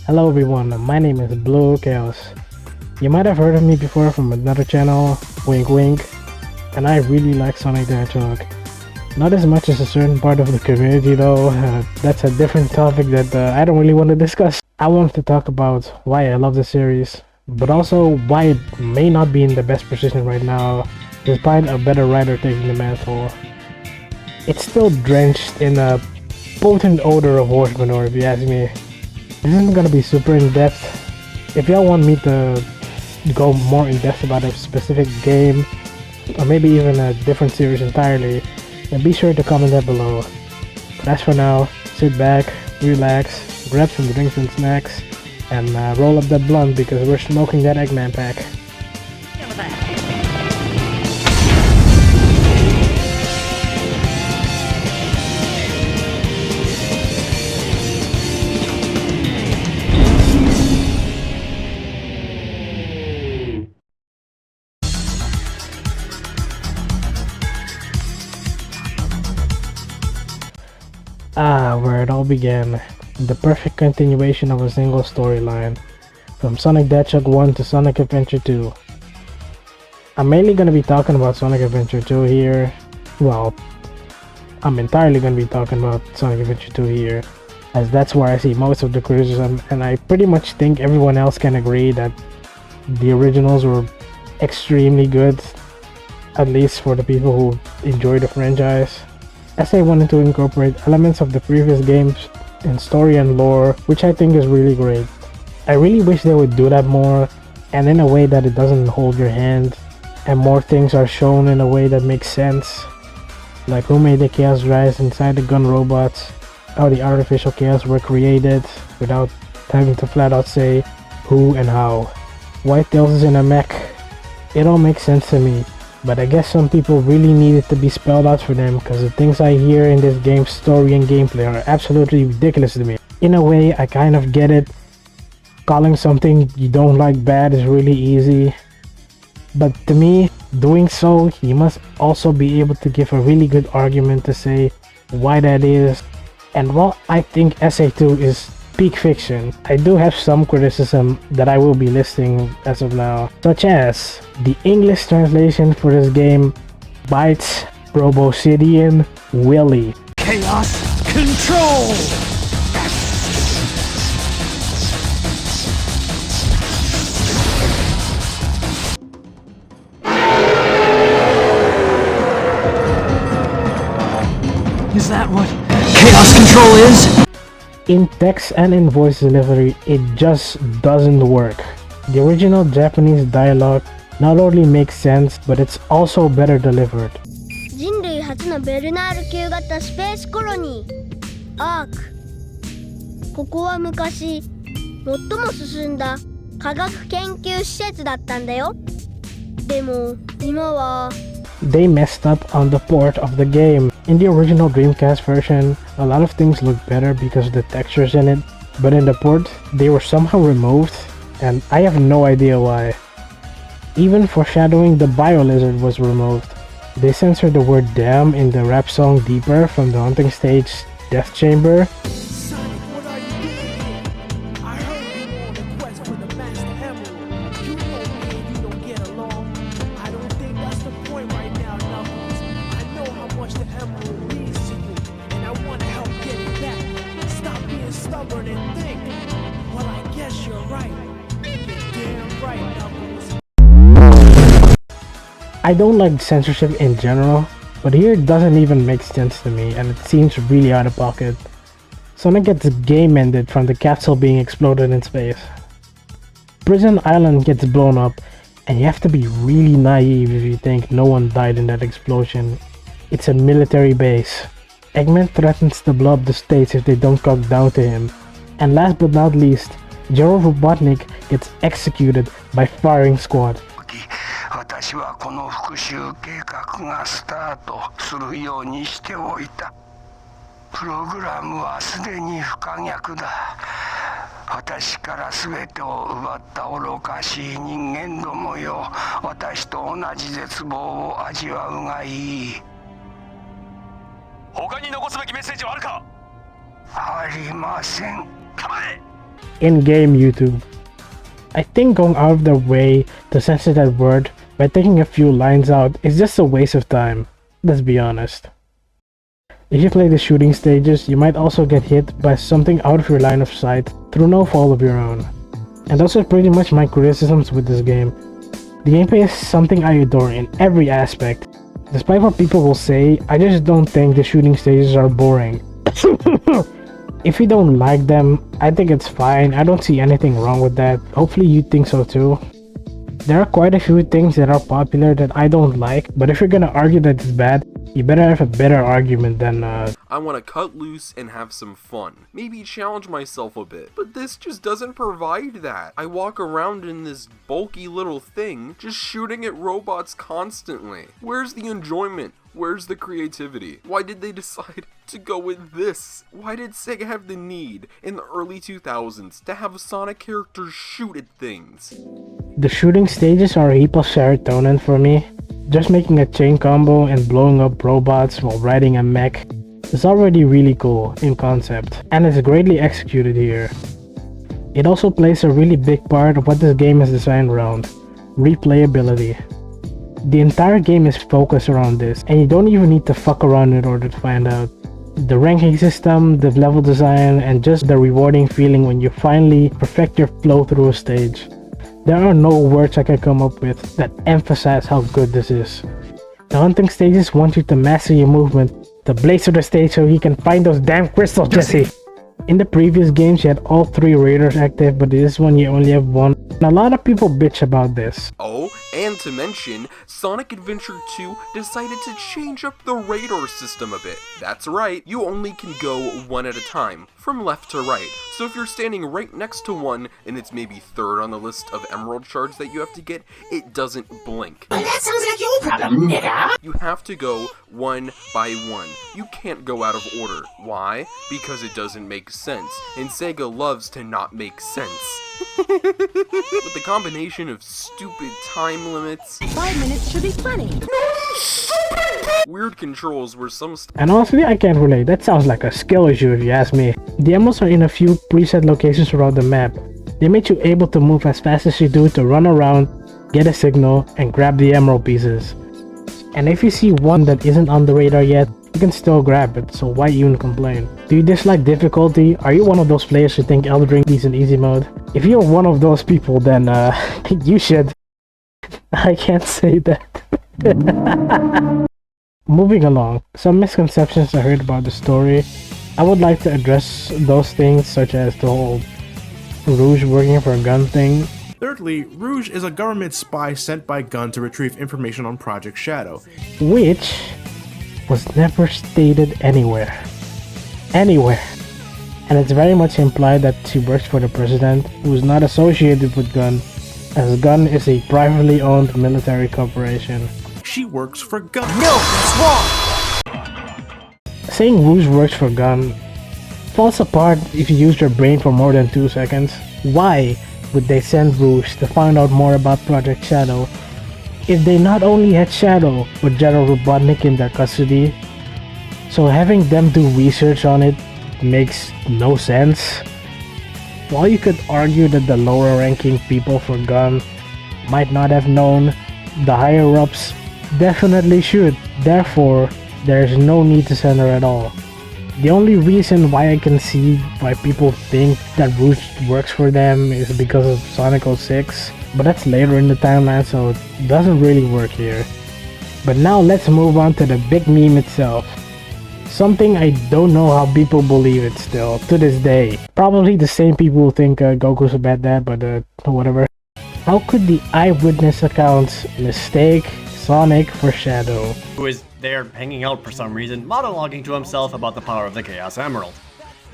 Hello everyone, my name is Blue Chaos. You might have heard of me before from another channel, wink wink, and I really like Sonic the Hedgehog. Not as much as a certain part of the community though, that's a different topic that I don't really want to discuss. I want to talk about why I love the series, but also why it may not be in the best position right now, despite a better writer taking the mantle. It's still drenched in a potent odor of horse manure if you ask me. This isn't gonna be super in-depth. If y'all want me to go more in-depth about a specific game, or maybe even a different series entirely, then be sure to comment that below. But as for now, sit back, relax, grab some drinks and snacks, and roll up that blunt because we're smoking that Eggman pack. Where it all began. The perfect continuation of a single storyline. From Sonic the Hedgehog 1 to Sonic Adventure 2. I'm mainly gonna be talking about Sonic Adventure 2 here. Well, I'm entirely gonna be talking about Sonic Adventure 2 here, as that's where I see most of the criticism, and I pretty much think everyone else can agree that the originals were extremely good, at least for the people who enjoy the franchise. Essay wanted to incorporate elements of the previous games in story and lore, which I think is really great. I really wish they would do that more, and in a way that it doesn't hold your hand, and more things are shown in a way that makes sense. Like who made the chaos rise inside the gun robots, how the artificial chaos were created, without having to flat out say who and how. White Tails is in a mech. It all makes sense to me. But I guess some people really need it to be spelled out for them, because the things I hear in this game's story and gameplay are absolutely ridiculous to me. In a way, I kind of get it. Calling something you don't like bad is really easy. But to me, doing so, you must also be able to give a really good argument to say why that is. And while I think SA2 is peak fiction, I do have some criticism that I will be listing as of now, such as the English translation for this game bites Robosidian Willy. Chaos Control! Is that what Chaos Control is? In text and in voice delivery, it just doesn't work. The original Japanese dialogue not only makes sense, but it's also better delivered. 人類初のベルナール級型スペースコロニーアーク。ここは昔最も進んだ科学研究施設だったんだよ。でも今は They messed up on the port of the game. In the original Dreamcast version, a lot of things look better because of the textures in it, but in the port, they were somehow removed, and I have no idea why. Even foreshadowing the Bio-Lizard was removed. They censored the word damn in the rap song Deeper from the hunting stage Death Chamber. I don't like censorship in general, but here it doesn't even make sense to me, and it seems really out of pocket. Sonic gets game ended from the capsule being exploded in space. Prison Island gets blown up, and you have to be really naive if you think no one died in that explosion. It's a military base. Eggman threatens to blow up the states if they don't come down to him. And last but not least, Gerald Robotnik gets executed by firing squad. 私はこの復讐計画がスタートするようにしておいた。プログラムはすでに不可逆だ。私から全てを奪った愚かしい人間どもよ、私と同じ絶望を味わうがいい。他に残すべきメッセージはあるか？ありません。構え。in-game YouTube. I think going out of their way to censor that word by taking a few lines out is just a waste of time, let's be honest. If you play the shooting stages, you might also get hit by something out of your line of sight through no fault of your own. And those are pretty much my criticisms with this game. The gameplay is something I adore in every aspect. Despite what people will say, I just don't think the shooting stages are boring. If you don't like them, I think it's fine. I don't see anything wrong with that. Hopefully you think so too. There are quite a few things that are popular that I don't like, but if you're gonna argue that it's bad, you better have a better argument than I want to cut loose and have some fun. Maybe challenge myself a bit. But this just doesn't provide that. I walk around in this bulky little thing, just shooting at robots constantly. Where's the enjoyment? Where's the creativity? Why did they decide to go with this? Why did Sega have the need, in the early 2000s, to have Sonic characters shoot at things? The shooting stages are a heap of serotonin for me. Just making a chain combo and blowing up robots while riding a mech is already really cool in concept, and it's greatly executed here. It also plays a really big part of what this game is designed around: replayability. The entire game is focused around this, and you don't even need to fuck around in order to find out. The ranking system, the level design, and just the rewarding feeling when you finally perfect your flow through a stage. There are no words I can come up with that emphasize how good this is. The hunting stages want you to master your movement, to blaze through the stage so you can find those damn crystals, Jesse! In the previous games you had all 3 raiders active, but in this one you only have 1. And a lot of people bitch about this. Oh, and to mention, Sonic Adventure 2 decided to change up the radar system a bit. That's right, you only can go one at a time, from left to right. So if you're standing right next to one, and it's maybe 3rd on the list of emerald shards that you have to get, it doesn't blink. Well, that sounds like your problem, nigga. You have to go one by one. You can't go out of order. Why? Because it doesn't make sense, and Sega loves to not make sense. With the combination of stupid time limits, 5 minutes should be plenty. weird controls where And honestly, I can't relate. That sounds like a skill issue if you ask me. The emeralds are in a few preset locations around the map. They make you able to move as fast as you do to run around, get a signal, and grab the emerald pieces. And if you see one that isn't on the radar yet, you can still grab it, so why even complain? Do you dislike difficulty? Are you one of those players who think Elden Ring is in easy mode? If you're one of those people, then you should. I can't say that. Moving along, some misconceptions I heard about the story. I would like to address those things, such as the whole Rouge working for a gun thing. Thirdly, Rouge is a government spy sent by Gun to retrieve information on Project Shadow, Which was never stated anywhere. Anywhere. And it's very much implied that she works for the president, who is not associated with Gun, as Gun is a privately owned military corporation. She works for Gun. No, that's wrong. Saying Rouge works for Gun falls apart if you use your brain for more than 2 seconds. Why would they send Rouge to find out more about Project Shadow if they not only had Shadow but General Robotnik in their custody? So having them do research on it makes no sense. While you could argue that the lower ranking people for Gun might not have known, the higher ups definitely should. Therefore, there is no need to send her at all. The only reason why I can see why people think that Rouge works for them is because of Sonic 06, but that's later in the timeline, so it doesn't really work here. But now let's move on to the big meme itself. Something I don't know how people believe it still, to this day. Probably the same people who think Goku's a bad dad, but whatever. How could the eyewitness accounts mistake Sonic for Shadow? Who is there hanging out for some reason, monologuing to himself about the power of the Chaos Emerald.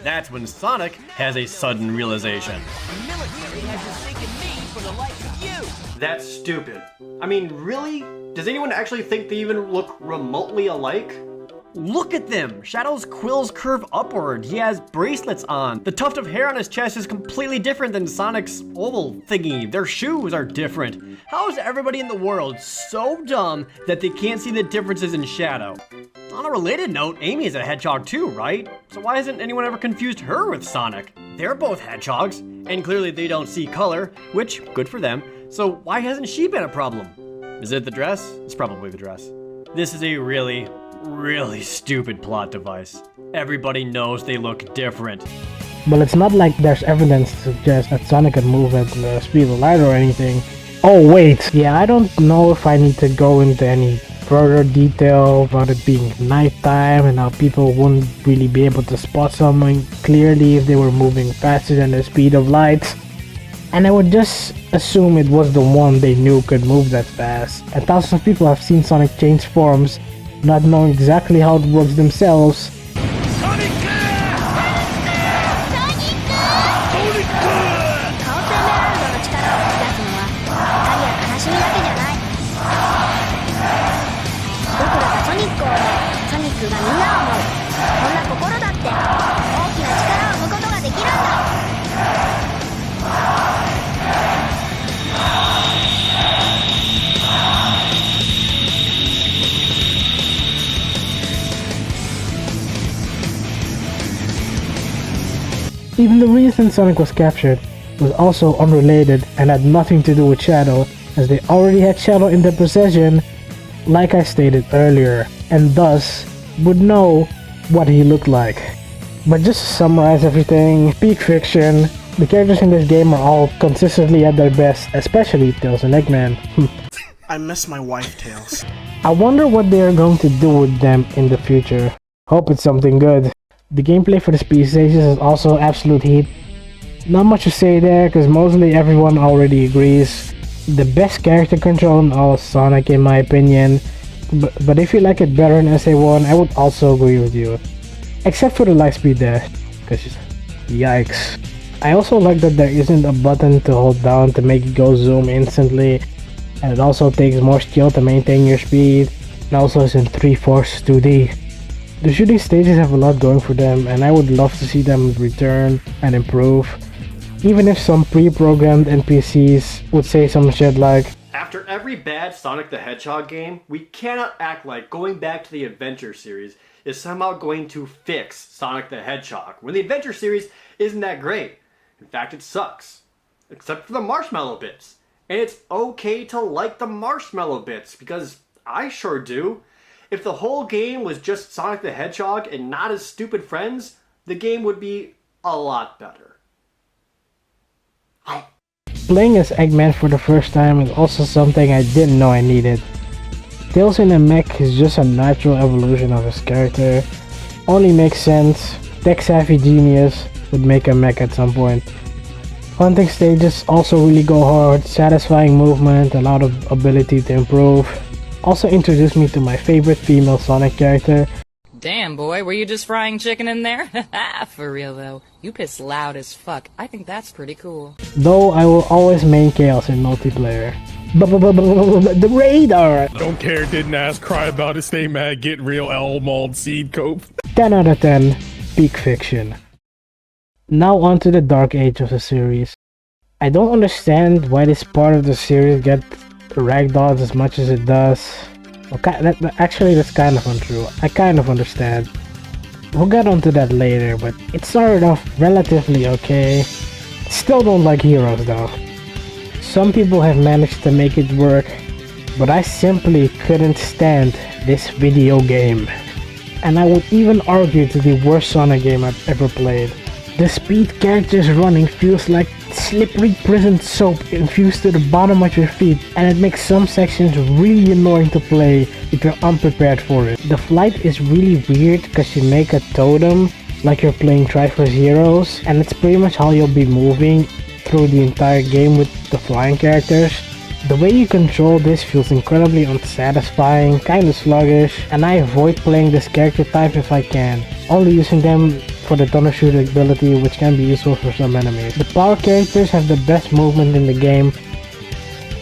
That's when Sonic has a sudden realization. The military has mistaken me for the likes of you. That's stupid. I mean, really? Does anyone actually think they even look remotely alike? Look at them! Shadow's quills curve upward, he has bracelets on. The tuft of hair on his chest is completely different than Sonic's oval thingy. Their shoes are different. How is everybody in the world so dumb that they can't see the differences in Shadow? On a related note, Amy is a hedgehog too, right? So why hasn't anyone ever confused her with Sonic? They're both hedgehogs, and clearly they don't see color, which, good for them. So why hasn't she been a problem? Is it the dress? It's probably the dress. This is a really, really stupid plot device. Everybody knows they look different. But it's not like there's evidence to suggest that Sonic can move at the speed of light or anything. Oh wait, yeah, I don't know if I need to go into any further detail about it being nighttime and how people wouldn't really be able to spot someone clearly if they were moving faster than the speed of light. And I would just assume it was the one they knew could move that fast. And thousands of people have seen Sonic change forms, not knowing exactly how it works themselves. がみんなを思う。こんな心だって大きな力を生むことができるんだ。Even the reason Sonic was captured was also unrelated and had nothing to do with Shadow, as they already had Shadow in their possession, like I stated earlier, and thus would know what he looked like. But just to summarize everything, peak fiction, the characters in this game are all consistently at their best, especially Tails and Eggman. I miss my wife, Tails. I wonder what they are going to do with them in the future. Hope it's something good. The gameplay for the speed stages is also absolute heat. Not much to say there, because mostly everyone already agrees. The best character control in all is Sonic in my opinion, but if you like it better in SA1, I would also agree with you. Except for the Lightspeed dash, because yikes. I also like that there isn't a button to hold down to make it go zoom instantly, and it also takes more skill to maintain your speed, and also is in 3/4 2D. The shooting stages have a lot going for them, and I would love to see them return and improve, even if some pre-programmed NPCs would say some shit like, after every bad Sonic the Hedgehog game, we cannot act like going back to the Adventure series is somehow going to fix Sonic the Hedgehog, when the Adventure series isn't that great. In fact, it sucks. Except for the marshmallow bits. And it's okay to like the marshmallow bits, because I sure do. If the whole game was just Sonic the Hedgehog and not his stupid friends, the game would be a lot better. playing as Eggman for the first time is also something I didn't know I needed. Tails in a mech is just a natural evolution of his character. Only makes sense. Tech-savvy genius would make a mech at some point. Hunting stages also really go hard, satisfying movement, a lot of ability to improve. Also introduced me to my favorite female Sonic character. Damn, boy, were you just frying chicken in there? For real, though. You piss loud as fuck. I think that's pretty cool. Though I will always main Chaos in multiplayer. The radar! Don't care, didn't ask, cry about it, stay mad, get real, L mauled seed cope. 10 out of 10, peak fiction. Now on to the dark age of the series. I don't understand why this part of the series gets ragdolled as much as it does. Actually, that's kind of untrue. I kind of understand. We'll get onto that later, but it started off relatively okay. Still don't like Heroes though. Some people have managed to make it work, but I simply couldn't stand this video game. And I would even argue to the worst Sonic game I've ever played. The speed characters running feels like slippery prison soap infused to the bottom of your feet, and it makes some sections really annoying to play if you're unprepared for it. The flight is really weird because you make a totem like you're playing Triforce Heroes, and it's pretty much how you'll be moving through the entire game with the flying characters. The way you control this feels incredibly unsatisfying, kinda sluggish, and I avoid playing this character type if I can, only using them for the thunder shooter ability, which can be useful for some enemies. The power characters have the best movement in the game,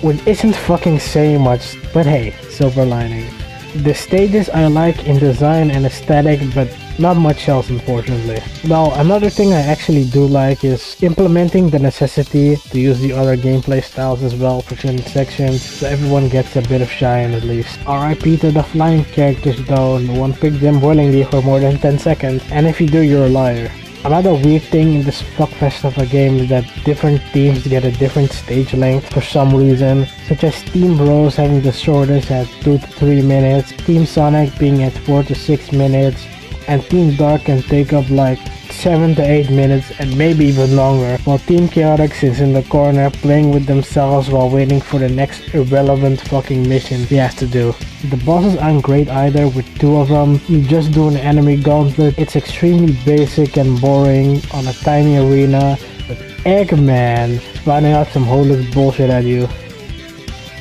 which isn't fucking saying much, but hey, silver lining. The stages I like in design and aesthetic, but not much else unfortunately. Well, another thing I actually do like is implementing the necessity to use the other gameplay styles as well for certain sections, so everyone gets a bit of shine at least. RIP to the flying characters though, no one picked them willingly for more than 10 seconds, and if you do, you're a liar. Another weird thing in this fuckfest of a game is that different teams get a different stage length for some reason, such as Team Rose having the shortest at 2 to 3 minutes, Team Sonic being at 4 to 6 minutes, and Team Dark can take up like 7 to 8 minutes and maybe even longer, while Team Chaotic sits in the corner playing with themselves while waiting for the next irrelevant fucking mission he has to do. The bosses aren't great either, with 2 of them. You just do an enemy gauntlet. It's extremely basic and boring on a tiny arena, with Eggman spouting out some hopeless bullshit at you.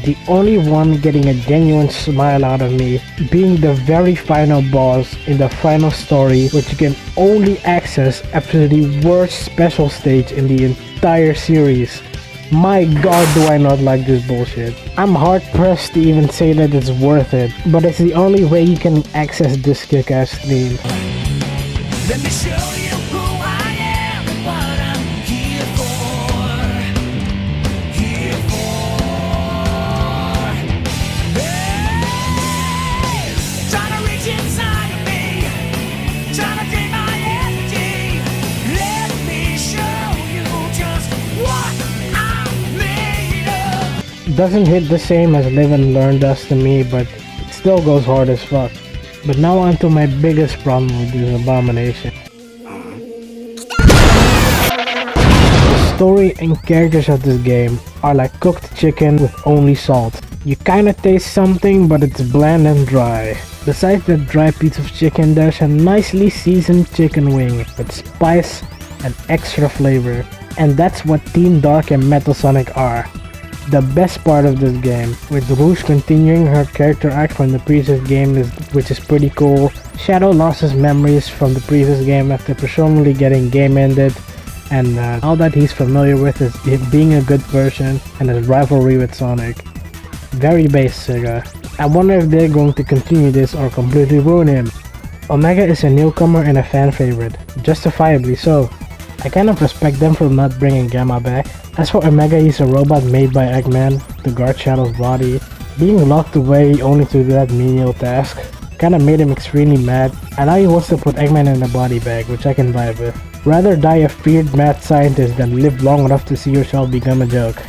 The only one getting a genuine smile out of me being the very final boss in the final story, which you can only access after the worst special stage in the entire series. My god, do I not like this bullshit. I'm hard pressed to even say that it's worth it, but it's the only way you can access this kick-ass theme. Let me show you who I am and what I'm here for. Here for. Hey! Trying to reach inside of me. Trying to drain my energy. Let me show you just what I'm made of. Doesn't hit the same as Live and Learn does to me, but it still goes hard as fuck. But now on to my biggest problem with this abomination. The story and characters of this game are like cooked chicken with only salt. You kinda taste something, but it's bland and dry. Besides that dry piece of chicken, there's a nicely seasoned chicken wing with spice and extra flavor. And that's what Team Dark and Metal Sonic are. The best part of this game, with Rouge continuing her character arc from the previous game, which is pretty cool. Shadow lost his memories from the previous game after presumably getting game ended, and all that he's familiar with is being a good person and his rivalry with Sonic. Very basic. I wonder if they're going to continue this or completely ruin him. Omega is a newcomer and a fan favorite, justifiably so. I kind of respect them for not bringing Gamma back. As for Omega, he's a robot made by Eggman to guard Shadow's body. Being locked away only to do that menial task kinda made him extremely mad, and now he wants to put Eggman in a body bag, which I can vibe with. Rather die a feared mad scientist than live long enough to see yourself become a joke.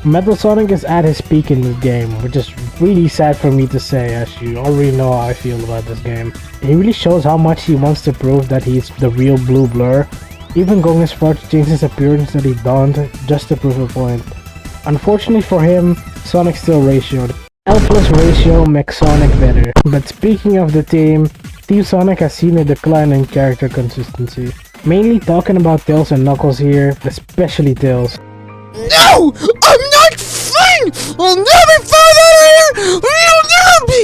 Metal Sonic is at his peak in this game, which is really sad for me to say, as you already know how I feel about this game. He really shows how much he wants to prove that he's the real Blue Blur, even going as far to change his appearance that he donned just to prove a point. Unfortunately for him, Sonic's still ratioed. L plus ratio makes Sonic better. But speaking of the team, Team Sonic has seen a decline in character consistency. Mainly talking about Tails and Knuckles here, especially Tails. No! I'm not fine! I'll never fall out of here! You'll never be!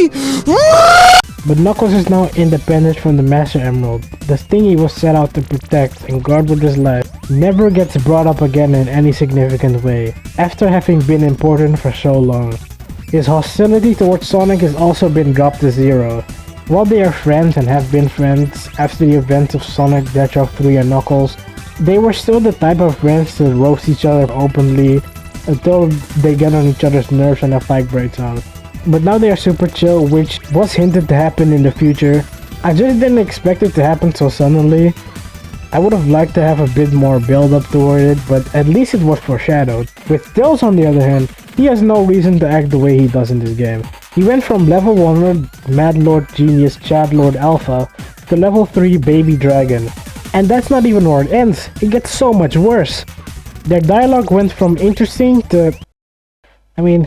But Knuckles is now independent from the Master Emerald, the thing he was set out to protect and guard with his life. Never gets brought up again in any significant way, after having been important for so long. His hostility towards Sonic has also been dropped to zero. While they are friends and have been friends after the events of Sonic the Hedgehog 3 and Knuckles, they were still the type of friends to roast each other openly until they get on each other's nerves and a fight breaks out. But now they are super chill, which was hinted to happen in the future. I just didn't expect it to happen so suddenly. I would have liked to have a bit more build up toward it, but at least it was foreshadowed. With Tails on the other hand, he has no reason to act the way he does in this game. He went from level 100 Mad Lord Genius Chad Lord Alpha to level 3 Baby Dragon. And that's not even where it ends, it gets so much worse. Their dialogue went from interesting to... Knuckles,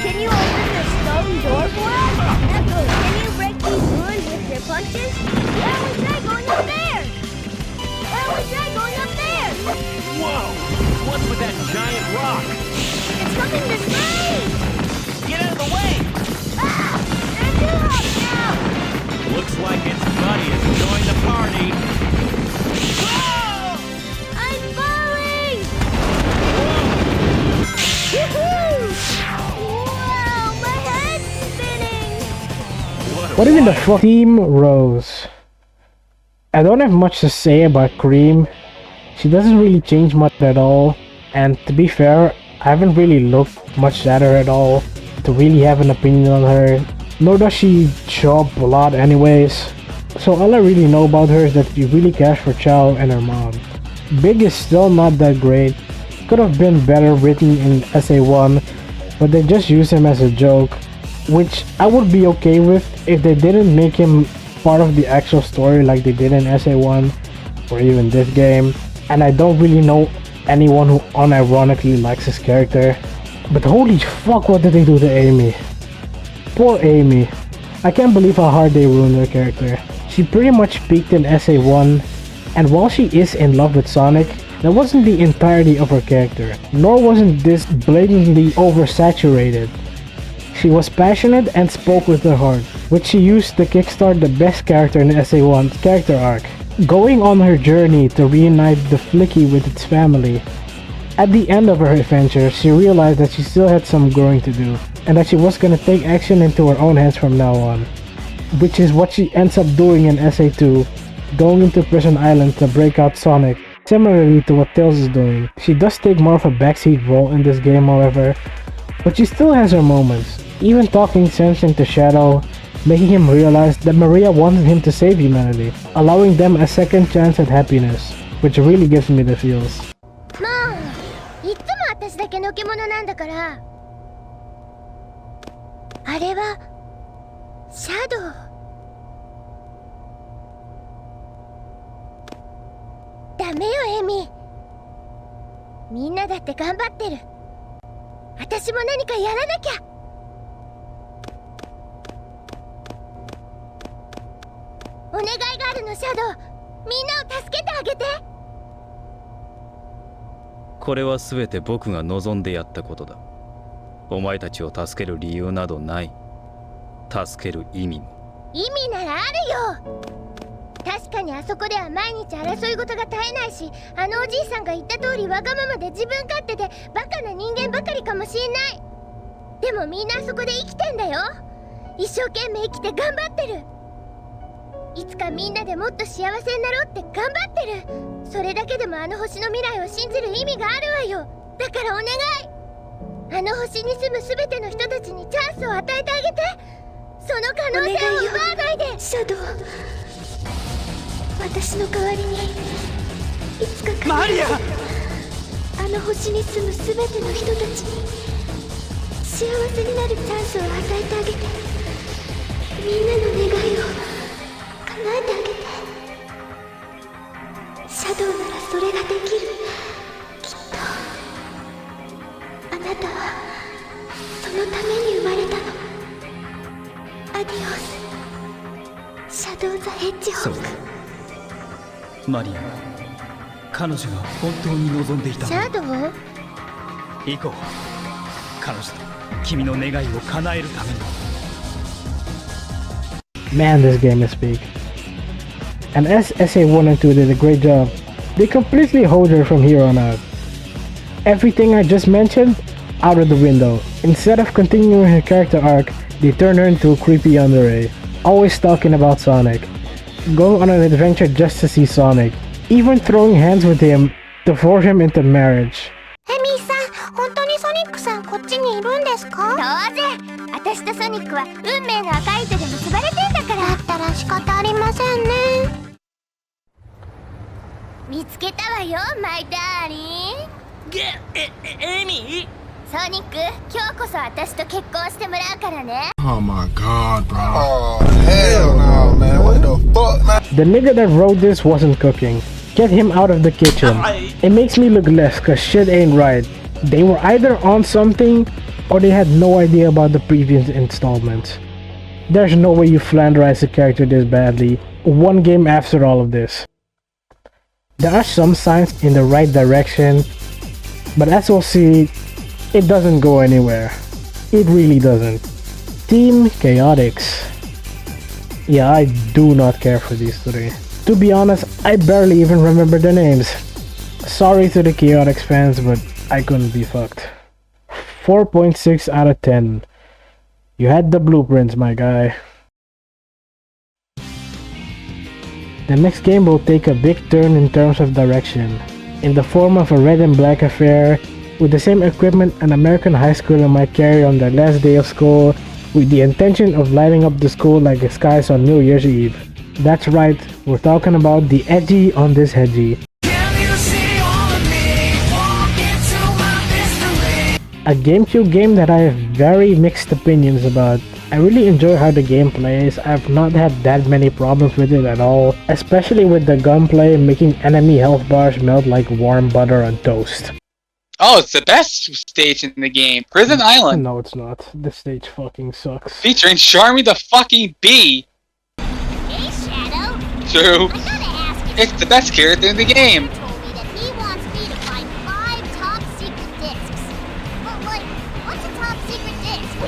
can you open the stone door for us? Knuckles, can you break these ruins with your punches? Why don't we try going up there? Why don't we try going up there? Whoa! What's with that giant rock? It's coming this way! Get out of the way! Ah! They're too hot now! Looks like its buddy has joined the party. Whoa! I'm falling! Whoa! Woohoo! Wow, my head's spinning! What even the fuck? Team Rose. I don't have much to say about Cream. She doesn't really change much at all. And to be fair, I haven't really looked much at her at all to really have an opinion on her. Nor does she show up a lot anyways. So all I really know about her is that she really cares for Chow and her mom. Big is still not that great. Could have been better written in SA1, but they just use him as a joke, which I would be okay with if they didn't make him part of the actual story like they did in SA1 or even this game. And I don't really know anyone who unironically likes his character. But holy fuck, what did they do to Amy? Poor Amy. I can't believe how hard they ruined her character. She pretty much peaked in SA1, and while she is in love with Sonic, that wasn't the entirety of her character, nor wasn't this blatantly oversaturated. She was passionate and spoke with her heart, which she used to kickstart the best character in SA1's character arc, going on her journey to reunite the Flicky with its family. At the end of her adventure, she realized that she still had some growing to do, and that she was gonna take action into her own hands from now on. Which is what she ends up doing in SA2, going into Prison Island to break out Sonic, similarly to what Tails is doing. She does take more of a backseat role in this game, however, but she still has her moments, even talking sense into Shadow, making him realize that Maria wanted him to save humanity, allowing them a second chance at happiness, which really gives me the feels. まあいつも私だけのけ者なんだから。あれはシャドウ。ダメよエミ。みんなだって頑張ってる。私も何かやらなきゃ。お願いがあるのシャドウ。みんなを助けてあげて。これは全て僕が望んでやったことだ。お前たちを助ける理由などない。助ける意味も。意味ならあるよ。確かにあそこでは毎日争い事が絶えないし、あのおじいさんが言った通りわがままで自分勝手でバカな人間ばかりかもしんない。でもみんなあそこで生きてんだよ。一生懸命生きて頑張ってる。いつかみんなでもっと幸せになろうって頑張ってる。それだけでもあの星の未来を信じる意味があるわよ。だからお願い。あの星に住むすべての人たちにチャンスを与えてあげて。その可能性を奪わないで。シャドウ、私の代わりにいつかマリア、あの星に住むすべての人たちに幸せになるチャンスを与えてあげて。みんなの願いを叶えてあげて。シャドウならそれができる。きっとあなたはそのために生まれたの。アディオス、シャドウ・ザ・ヘッジホッグ。マリア、彼女が本当に望んでいた。シャドウ？行こう。彼女と君の願いを叶えるために。Man, this game is big. And as SA1 and 2 did a great job, they completely hold her from here on out. Everything I just mentioned, out of the window. Instead of continuing her character arc, they turn her into a creepy yandere, always talking about Sonic, going on an adventure just to see Sonic, even throwing hands with him to force him into marriage. エミーさん、本当にソニックさんこっちにいるんですか？当然。私とソニックは運命の赤い糸で結ばれてんだから。だったら仕方ありませんね。見つけたわよ、マイダーリン。エミー？ソニック、今日こそ私と結婚してもらうからね。Oh my god, bro. Oh, hell no, man. What the fuck, man? The nigga that wrote this wasn't cooking. Get him out of the kitchen. It makes me look less cause shit ain't right. They were either on something or they had no idea about the previous installments. There's no way you flanderize a character this badly, one game after all of this. There are some signs in the right direction, but as we'll see, it doesn't go anywhere. It really doesn't. Team Chaotix. Yeah, I do not care for these three. To be honest, I barely even remember their names. Sorry to the Chaotix fans, but I couldn't be fucked. 4.6 out of 10. You had the blueprints, my guy. the next game will take a big turn in terms of direction, in the form of a red and black affair, with the same equipment an American high schooler might carry on their last day of school, with the intention of lighting up the school like the skies on New Year's Eve. That's right, we're talking about the edgy on this hedgy. A GameCube game that I have very mixed opinions about. I really enjoy how the game plays. I've not had that many problems with it at all, especially with the gunplay making enemy health bars melt like warm butter on toast. Oh, it's the best stage in the game. Prison Island. No, it's not. This stage fucking sucks. Featuring Charmy the fucking Bee. Hey, Shadow. True. I gotta ask you. It's the best character in the game. Told me that he wants me to find 5 top secret discs. But like, what's a top secret disc?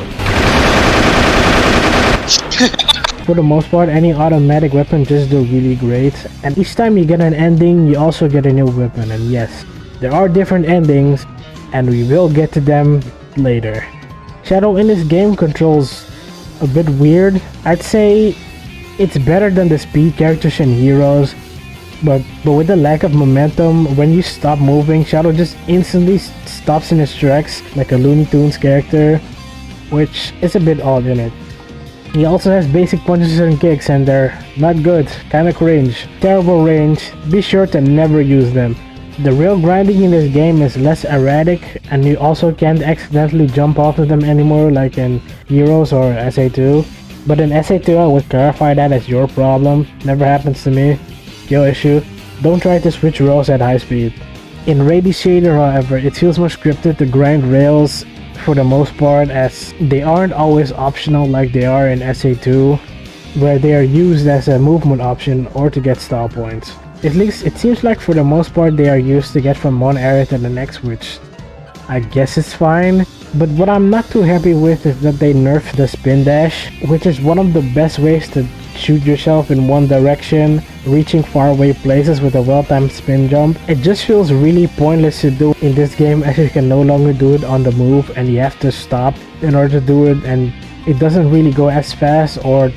For the most part, any automatic weapon just do really great, and each time you get an ending, you also get a new weapon, and yes, there are different endings, and we will get to them later. Shadow in this game controls a bit weird. I'd say it's better than the speed characters and heroes, but with the lack of momentum, when you stop moving, Shadow just instantly stops in his tracks like a Looney Tunes character, which is a bit odd in it. He also has basic punches and kicks, and they're not good, kinda cringe, terrible range, be sure to never use them. The real grinding in this game is less erratic, and you also can't accidentally jump off of them anymore like in Heroes or SA2. But in SA2 I would clarify that as your problem, never happens to me, your issue. Don't try to switch rails at high speed. In Rady Shader however, it feels more scripted to grind rails for the most part, as they aren't always optional like they are in SA2, where they are used as a movement option or to get style points. At least it seems like for the most part they are used to get from one area to the next, which I guess is fine. But what I'm not too happy with is that they nerfed the spin dash, which is one of the best ways to shoot yourself in one direction, reaching faraway places with a well-timed spin jump. It just feels really pointless to do in this game, as you can no longer do it on the move and you have to stop in order to do it, and it doesn't really go as fast or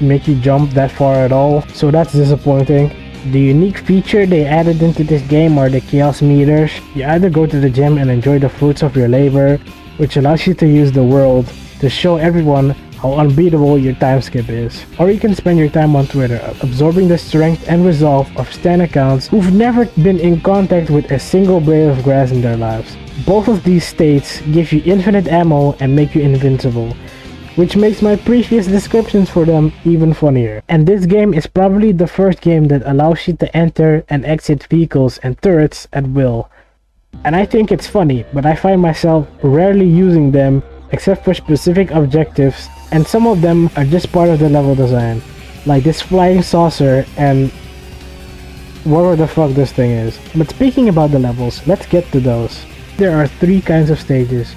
make you jump that far at all, so that's disappointing. The unique feature they added into this game are the chaos meters. You either go to the gym and enjoy the fruits of your labor, which allows you to use the world to show everyone how unbeatable your time skip is. Or you can spend your time on Twitter, absorbing the strength and resolve of stan accounts who've never been in contact with a single blade of grass in their lives. Both of these states give you infinite ammo and make you invincible, which makes my previous descriptions for them even funnier. And this game is probably the first game that allows you to enter and exit vehicles and turrets at will. And I think it's funny, but I find myself rarely using them except for specific objectives, and some of them are just part of the level design, like this flying saucer and whatever the fuck this thing is. But speaking about the levels, let's get to those. There are 3 kinds of stages: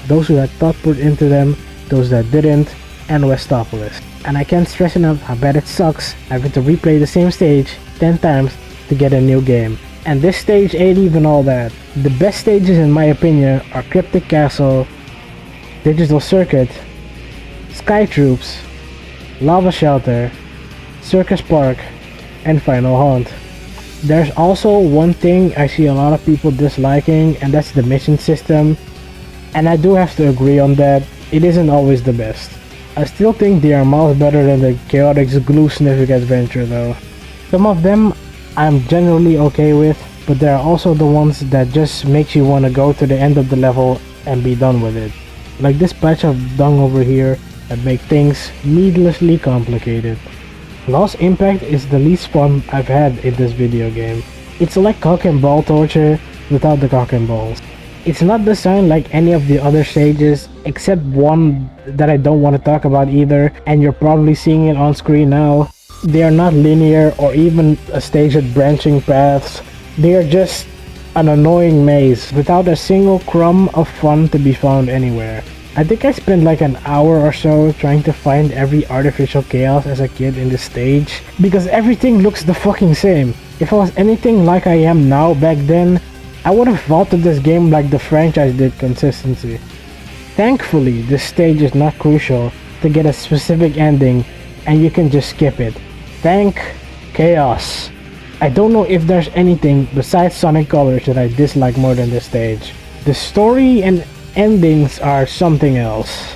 those who had thought put into them, those that didn't, and Westopolis. And I can't stress enough how bad it sucks having to replay the same stage 10 times to get a new game. And this stage ain't even all that. The best stages in my opinion are Cryptic Castle, Digital Circuit, Sky Troops, Lava Shelter, Circus Park, and Final Hunt. There's also one thing I see a lot of people disliking, and that's the mission system. And I do have to agree on that. It isn't always the best. I still think they are miles better than the chaotic glue sniffing adventure though. Some of them I'm generally okay with, but there are also the ones that just makes you want to go to the end of the level and be done with it. Like this patch of dung over here that make things needlessly complicated. Lost Impact is the least fun I've had in this video game. It's like cock and ball torture without the cock and balls. It's not designed like any of the other stages, except one that I don't want to talk about either, and you're probably seeing it on screen now. They are not linear or even a stage with branching paths. They are just an annoying maze without a single crumb of fun to be found anywhere. I think I spent like an hour or so trying to find every artificial chaos as a kid in this stage, because everything looks the fucking same. If I was anything like I am now back then, I would have vaulted this game like the franchise did consistency. Thankfully, this stage is not crucial to get a specific ending and you can just skip it. Thank Chaos. I don't know if there's anything besides Sonic Colors that I dislike more than this stage. The story and endings are something else.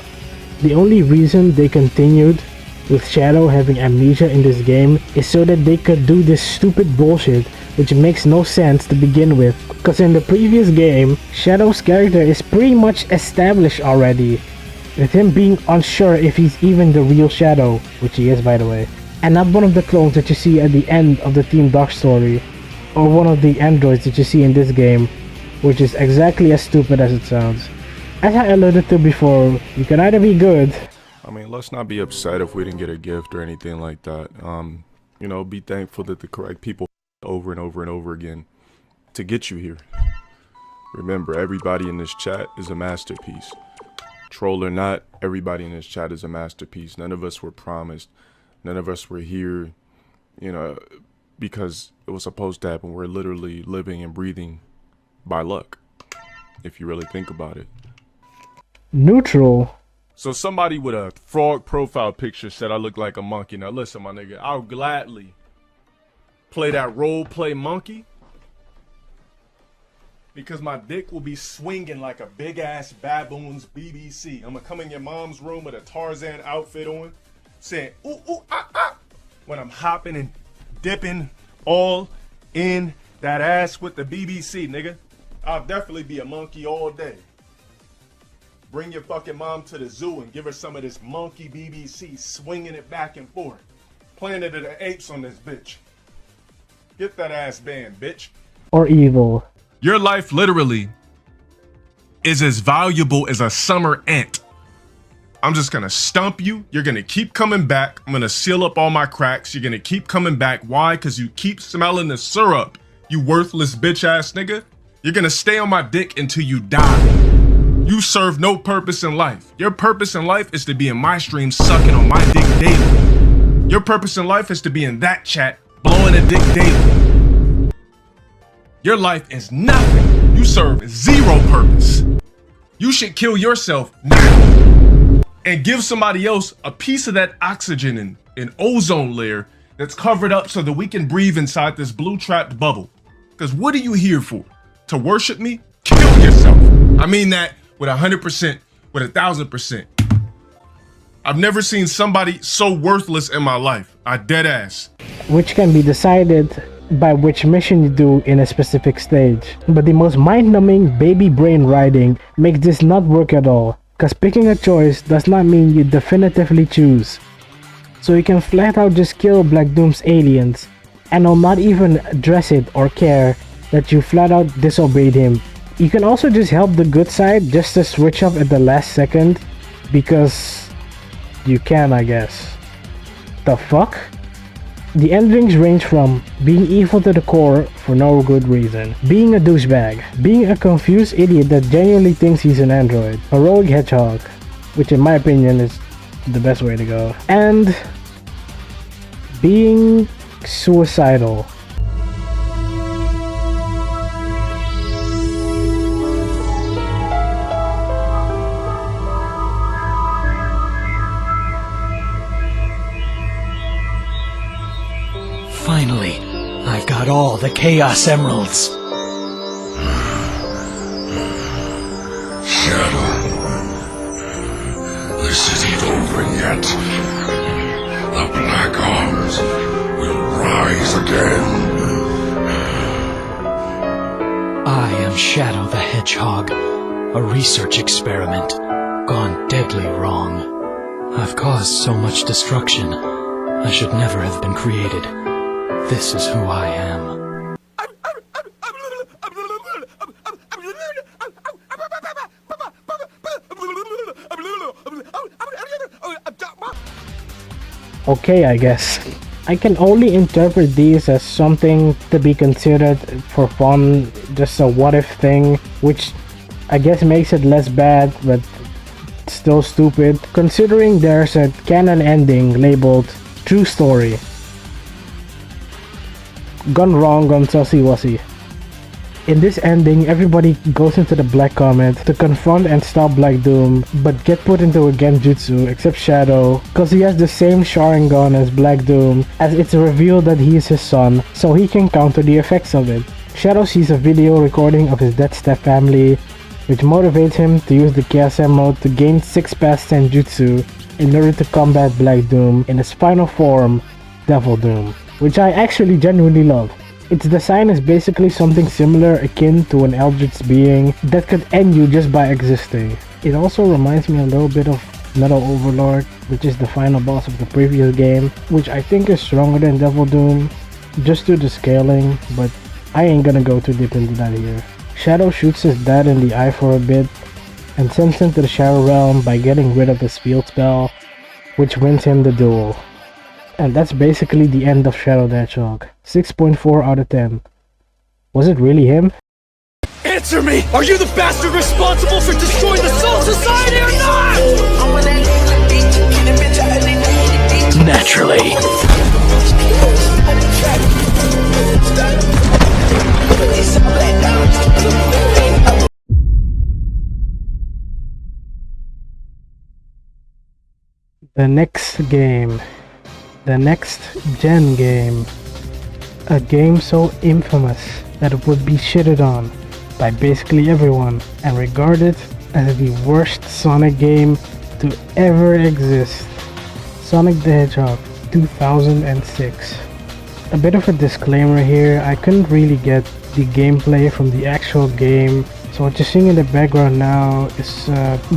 The only reason they continued with Shadow having amnesia in this game is so that they could do this stupid bullshit which makes no sense to begin with, because in the previous game, Shadow's character is pretty much established already, with him being unsure if he's even the real Shadow, which he is by the way, and not one of the clones that you see at the end of the Team Dark story, or one of the androids that you see in this game, which is exactly as stupid as it sounds. As I alluded to before, you can either be good. I mean, let's not be upset if we didn't get a gift or anything like that. You know, be thankful that the correct people over and over and over again to get you here. Remember, everybody in this chat is a masterpiece. Troll or not, everybody in this chat is a masterpiece. None of us were promised. None of us were here, you know, because it was supposed to happen. We're literally living and breathing by luck, if you really think about it. Neutral. So somebody with a frog profile picture said I look like a monkey. Now listen, my nigga, I'll gladly play that role play monkey, because my dick will be swinging like a big ass baboon's BBC. I'm gonna come in your mom's room with a Tarzan outfit on, saying ooh ooh ah ah, when I'm hopping and dipping all in that ass with the BBC, nigga. I'll definitely be a monkey all day. Bring your fucking mom to the zoo and give her some of this monkey BBC, swinging it back and forth. Planet of the Apes on this bitch. Get that ass banned, bitch. Or evil. Your life literally is as valuable as a summer ant. I'm just gonna stump you. You're gonna keep coming back. I'm gonna seal up all my cracks. You're gonna keep coming back. Why? Because you keep smelling the syrup, you worthless bitch ass nigga. You're gonna stay on my dick until you die. You serve no purpose in life. Your purpose in life is to be in my stream sucking on my dick daily. Your purpose in life is to be in that chat blowing a dick daily. Your life is nothing. You serve zero purpose. You should kill yourself now and give somebody else a piece of that oxygen and ozone layer that's covered up so that we can breathe inside this blue trapped bubble. Because what are you here for? To worship me? Kill yourself. I mean that with 100%, with 1,000%. I've never seen somebody so worthless in my life. I dead ass. Which can be decided by which mission you do in a specific stage. But the most mind-numbing baby brain riding makes this not work at all. Cause picking a choice does not mean you definitively choose. So you can flat out just kill Black Doom's aliens and will not even address it or care that you flat out disobeyed him. You can also just help the good side just to switch up at the last second, because you can, I guess. The fuck? The endings range from being evil to the core for no good reason, being a douchebag, being a confused idiot that genuinely thinks he's an android, a rogue hedgehog, which in my opinion is the best way to go, and being suicidal. Finally, I've got all the Chaos Emeralds. Shadow, this isn't over yet. The Black Arms will rise again. I am Shadow the Hedgehog, a research experiment gone deadly wrong. I've caused so much destruction. I should never have been created. This is who I am. Okay, I guess. I can only interpret these as something to be considered for fun, just a what if thing, which I guess makes it less bad, but still stupid, considering there's a canon ending labeled True Story. Gone wrong, gone sussy wussy. In this ending, everybody goes into the Black Comet to confront and stop Black Doom, but get put into a genjutsu except Shadow, cause he has the same Sharingan as Black Doom, as it's revealed that he is his son, so he can counter the effects of it. Shadow sees a video recording of his dead step family, which motivates him to use the Chaos Emerald to gain 6 past Senjutsu in order to combat Black Doom in his final form, Devil Doom, which I actually genuinely love. Its design is basically something similar akin to an Eldritch being that could end you just by existing. It also reminds me a little bit of Metal Overlord, which is the final boss of the previous game, which I think is stronger than Devil Doom, just due to scaling, but I ain't gonna go too deep into that here. Shadow shoots his dad in the eye for a bit, and sends him to the Shadow Realm by getting rid of his field spell, which wins him the duel. And that's basically the end of Shadow the Hedgehog. 6.4 out of 10. Was it really him? Answer me! Are you the bastard responsible for destroying the Soul Society or not? Naturally. The next game. The next gen game. A game so infamous that it would be shitted on by basically everyone and regarded as the worst Sonic game to ever exist. Sonic the Hedgehog 2006. A bit of a disclaimer here, I couldn't really get the gameplay from the actual game, so what you're seeing in the background now is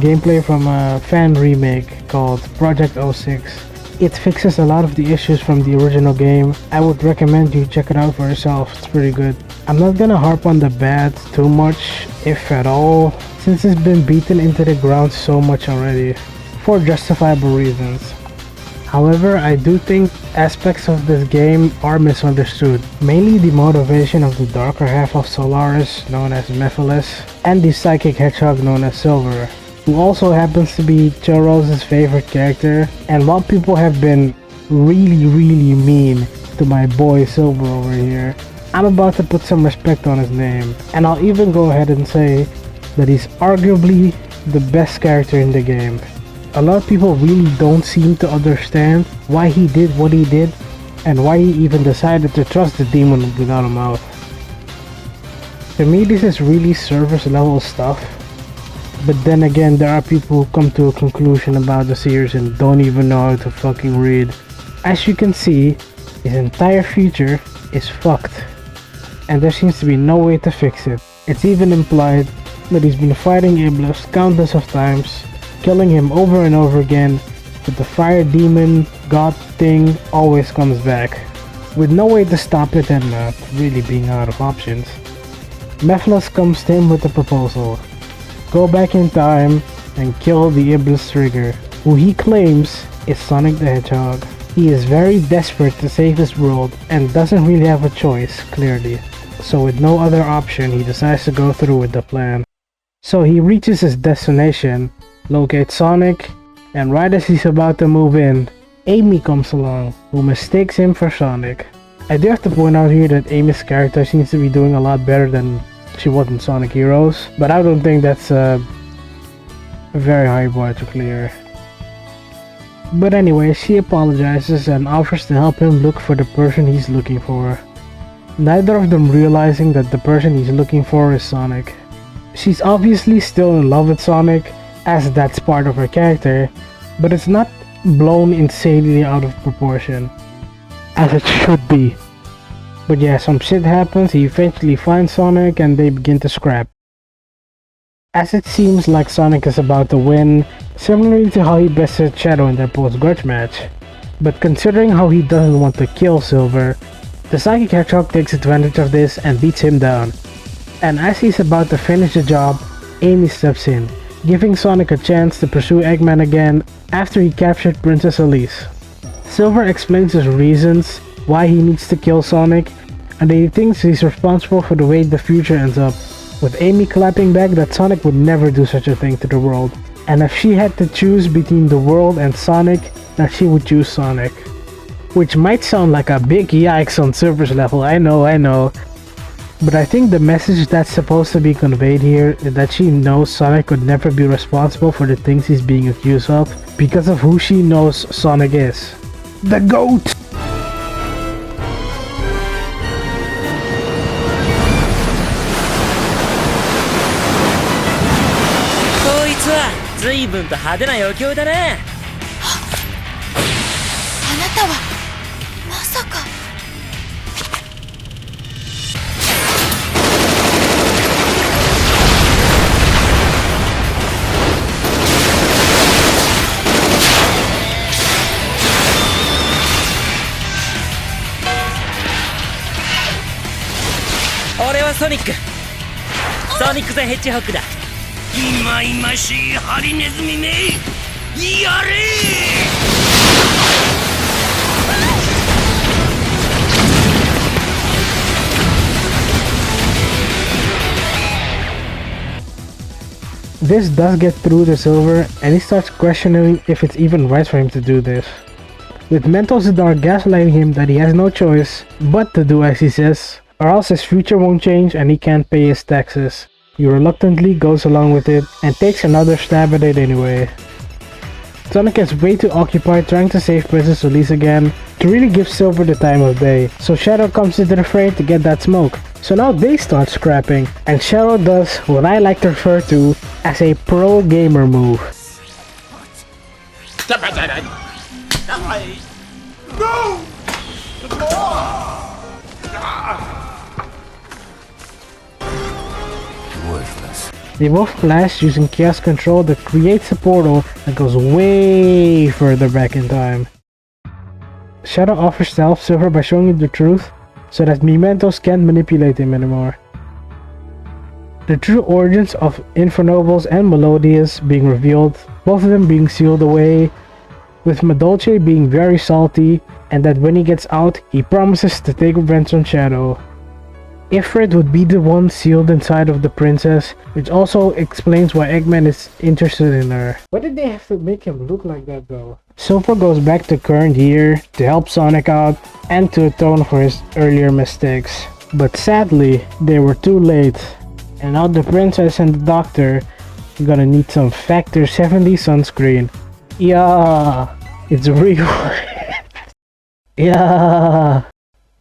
gameplay from a fan remake called Project 06. It fixes a lot of the issues from the original game. I would recommend you check it out for yourself, it's pretty good. I'm not gonna harp on the bad too much, if at all, since it's been beaten into the ground so much already, for justifiable reasons. However, I do think aspects of this game are misunderstood, mainly the motivation of the darker half of Solaris, known as Mephiles, and the psychic hedgehog known as Silver, who also happens to be Churros' favorite character. And while people have been really mean to my boy Silver over here, I'm about to put some respect on his name, and I'll even go ahead and say that he's arguably the best character in the game. A lot of people really don't seem to understand why he did what he did, and why he even decided to trust the demon without a mouth. To me, this is really surface level stuff, but then again, there are people who come to a conclusion about the series and don't even know how to fucking read. As you can see, his entire future is fucked, and there seems to be no way to fix it. It's even implied that he's been fighting Iblis countless of times, killing him over and over again, but the fire demon god thing always comes back, with no way to stop it and really being out of options. Mephiles comes to him with a proposal. Go back in time and kill the Iblis Trigger, who he claims is Sonic the Hedgehog. He is very desperate to save his world and doesn't really have a choice, clearly. So with no other option, he decides to go through with the plan. So he reaches his destination, locates Sonic, and right as he's about to move in, Amy comes along, who mistakes him for Sonic. I do have to point out here that Amy's character seems to be doing a lot better than she was in Sonic Heroes, but I don't think that's a very high bar to clear. But anyway, she apologizes and offers to help him look for the person he's looking for, neither of them realizing that the person he's looking for is Sonic. She's obviously still in love with Sonic, as that's part of her character, but it's not blown insanely out of proportion, as it should be. But yeah, some shit happens, he eventually finds Sonic and they begin to scrap. As it seems like Sonic is about to win, similarly to how he bested Shadow in their post-grudge match. But considering how he doesn't want to kill Silver, the Psychic Hedgehog takes advantage of this and beats him down. And as he's about to finish the job, Amy steps in, giving Sonic a chance to pursue Eggman again after he captured Princess Elise. Silver explains his reasons why he needs to kill Sonic, and he thinks he's responsible for the way the future ends up, with Amy clapping back that Sonic would never do such a thing to the world, and if she had to choose between the world and Sonic, that she would choose Sonic. Which might sound like a big yikes on surface level, I know, But I think the message that's supposed to be conveyed here is that she knows Sonic could never be responsible for the things he's being accused of because of who she knows Sonic is. The GOAT! 随分と派手な余興だね。あなたはまさか。俺はソニック。ソニック・ザ・ヘッジホッグだ。いまいましいハリネズミめ、やれ！This does get through to Silver, and he starts questioning if it's even right for him to do this. With Mentos the Dark gaslighting him that he has no choice but to do as he says, or else his future won't change and he can't pay his taxes. He reluctantly goes along with it and takes another stab at it anyway. Sonic is way too occupied trying to save Princess Elise again to really give Silver the time of day, so Shadow comes into the fray to get that smoke. So now they start scrapping, and Shadow does what I like to refer to as a pro gamer move. No! Worthless. They both flash using Chaos Control that creates a portal that goes way further back in time. Shadow offers to help Silver by showing him the truth so that Mementos can't manipulate him anymore. The true origins of Infernobles and Melodius being revealed, both of them being sealed away, with Madolche being very salty, and that when he gets out, he promises to take revenge on Shadow. Ifrit would be the one sealed inside of the princess, which also explains why Eggman is interested in her. Why did they have to make him look like that though? Silver goes back to current year to help Sonic out and to atone for his earlier mistakes. But sadly, they were too late, and now the princess and the doctor are gonna need some Factor 70 sunscreen. Yeah, it's rewind. Yeah,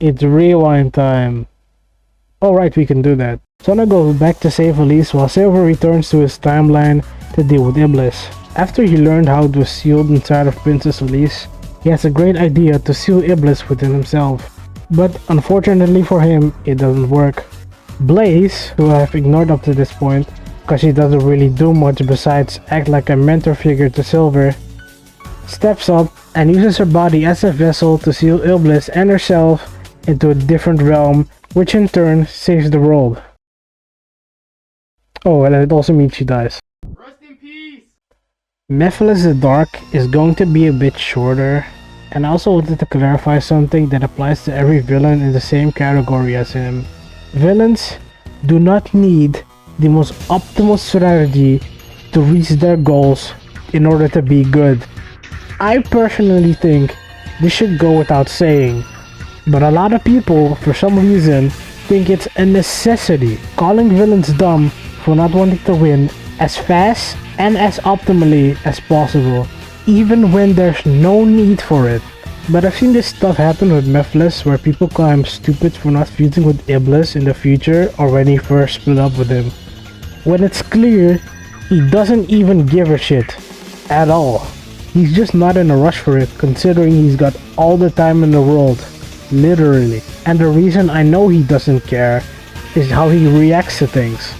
it's rewind time. Alright, we can do that. Sonic goes back to save Elise while Silver returns to his timeline to deal with Iblis. After he learned how it was sealed inside of Princess Elise, he has a great idea to seal Iblis within himself. But unfortunately for him, it doesn't work. Blaze, who I have ignored up to this point, because she doesn't really do much besides act like a mentor figure to Silver, steps up and uses her body as a vessel to seal Iblis and herself into a different realm, which in turn saves the world. Oh, and it also means she dies. Rest in peace! Mephiles the Dark is going to be a bit shorter, and I also wanted to clarify something that applies to every villain in the same category as him. Villains do not need the most optimal strategy to reach their goals in order to be good. I personally think this should go without saying, but a lot of people, for some reason, think it's a necessity, calling villains dumb for not wanting to win as fast and as optimally as possible, even when there's no need for it. But I've seen this stuff happen with Mephiles, where people call him stupid for not fusing with Iblis in the future or when he first split up with him, when it's clear he doesn't even give a shit at all. He's just not in a rush for it, considering he's got all the time in the world. Literally. And the reason I know he doesn't care is how he reacts to things.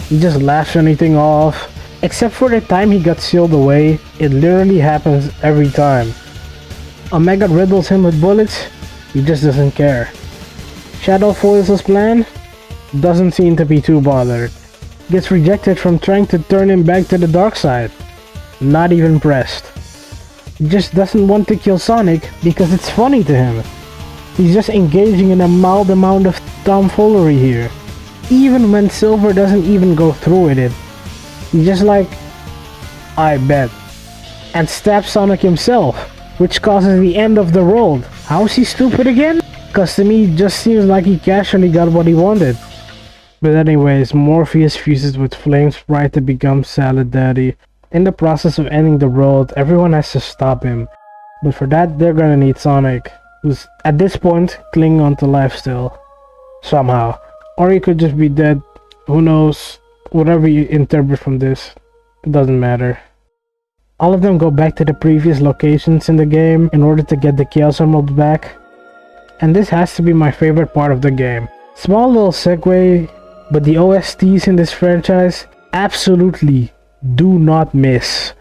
He just laughs anything off. Except for the time he got sealed away, it literally happens every time. Omega riddles him with bullets, he just doesn't care. Shadow foils his plan, doesn't seem to be too bothered. Gets rejected from trying to turn him back to the dark side, not even pressed. He just doesn't want to kill Sonic because it's funny to him. He's just engaging in a mild amount of tomfoolery here. Even when Silver doesn't even go through with it, he's just like, I bet, and stabs Sonic himself, which causes the end of the world. How is he stupid again? Cause to me, it just seems like he casually got what he wanted. But anyways, Morpheus fuses with Flame Sprite to become Salad Daddy. In the process of ending the world, everyone has to stop him. But for that, they're gonna need Sonic, who's at this point clinging on to life still. Somehow. Or he could just be dead. Who knows? Whatever you interpret from this, it doesn't matter. All of them go back to the previous locations in the game in order to get the Chaos Emeralds back. And this has to be my favorite part of the game. Small little segue, but the OSTs in this franchise absolutely do not miss.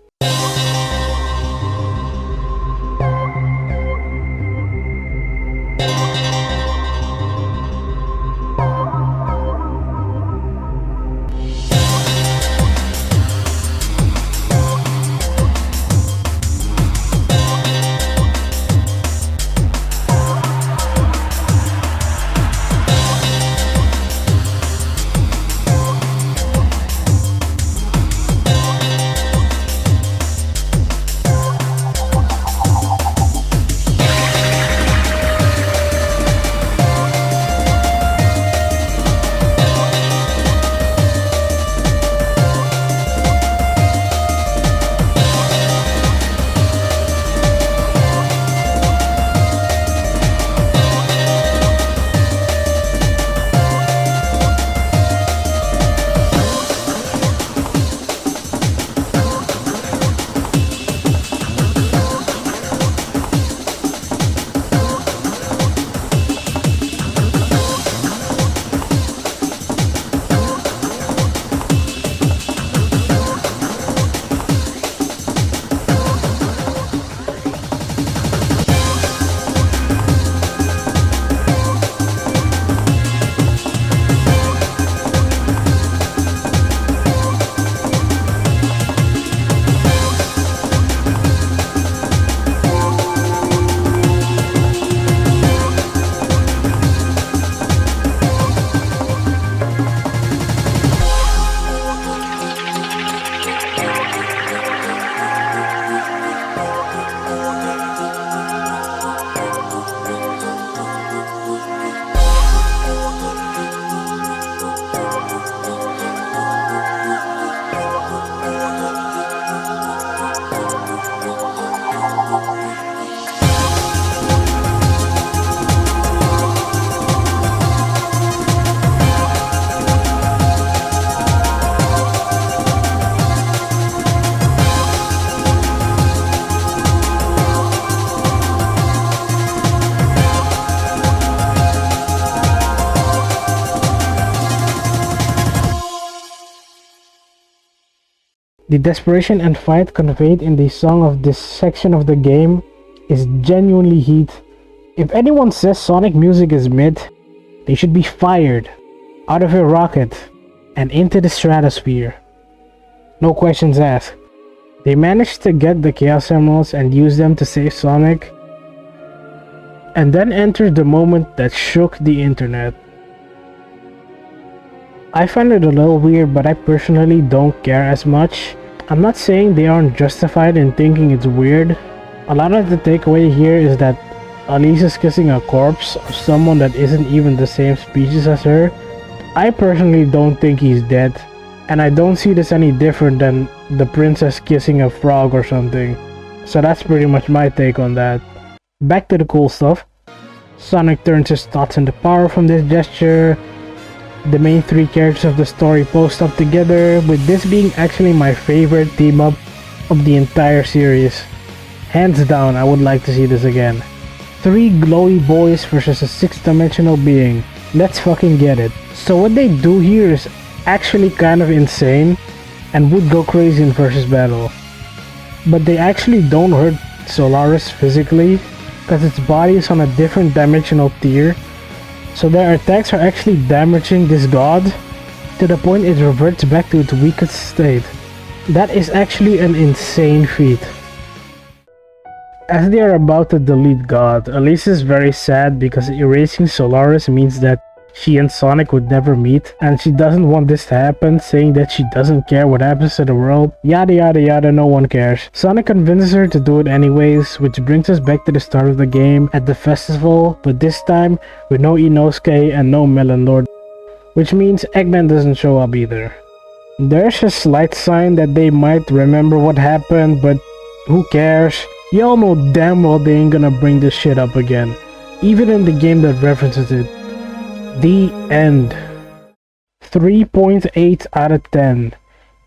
The desperation and fight conveyed in the song of this section of the game is genuinely heat. If anyone says Sonic music is mid, they should be fired out of a rocket and into the stratosphere. No questions asked. They managed to get the Chaos Emeralds and use them to save Sonic, and then entered the moment that shook the internet. I find it a little weird, but I personally don't care as much. I'm not saying they aren't justified in thinking it's weird. A lot of the takeaway here is that Elise is kissing a corpse of someone that isn't even the same species as her. I personally don't think he's dead, and I don't see this any different than the princess kissing a frog or something. So that's pretty much my take on that. Back to the cool stuff. Sonic turns his thoughts into power from this gesture. The main three characters of the story post up together, with this being actually my favorite team up of the entire series. Hands down, I would like to see this again. 3 glowy boys versus a 6-dimensional being. Let's fucking get it. So what they do here is actually kind of insane and would go crazy in versus battle. But they actually don't hurt Solaris physically, because its body is on a different dimensional tier. So their attacks are actually damaging this god to the point it reverts back to its weakest state. That is actually an insane feat. As they are about to delete God, Elise is very sad because erasing Solaris means that she and Sonic would never meet, and she doesn't want this to happen, saying that she doesn't care what happens to the world. Yada yada yada, no one cares. Sonic convinces her to do it anyways, which brings us back to the start of the game at the festival, but this time with no Inosuke and no Melon Lord, which means Eggman doesn't show up either. There's a slight sign that they might remember what happened, but who cares? Y'all know damn well they ain't gonna bring this shit up again, even in the game that references it. The end. 3.8 out of 10.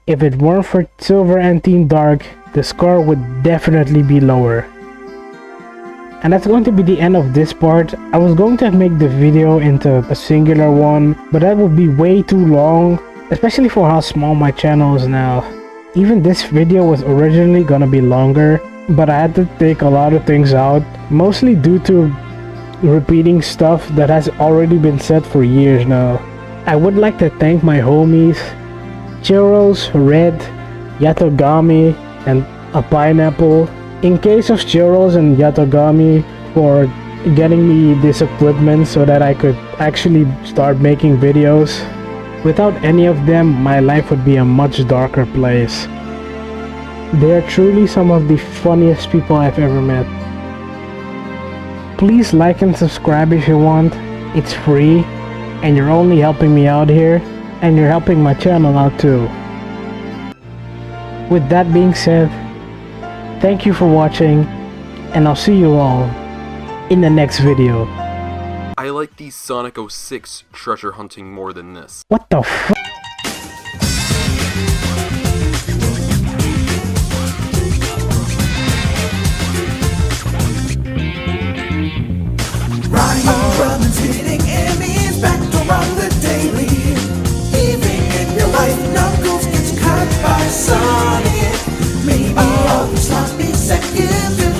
If it weren't for Silver and Team Dark, the score would definitely be lower. And that's going to be the end of this part. I was going to make the video into a singular one, but that would be way too long, especially for how small my channel is now. Even this video was originally gonna be longer, but I had to take a lot of things out, mostly due to repeating stuff that has already been said for years now. I would like to thank my homies, Churros, Red, Yatogami, and a Pineapple. In case of Churros and Yatogami for getting me this equipment so that I could actually start making videos. Without any of them, my life would be a much darker place. They are truly some of the funniest people I've ever met. Please like and subscribe if you want. It's free, and you're only helping me out here, and you're helping my channel out too. With that being said, thank you for watching, and I'll see you all in the next video. I like the Sonic 06 treasure hunting more than this. What the f- Running, hitting enemies back to run the daily. Even in your life, Knuckles gets cut by Sonic. Maybe all these sloppy seconds.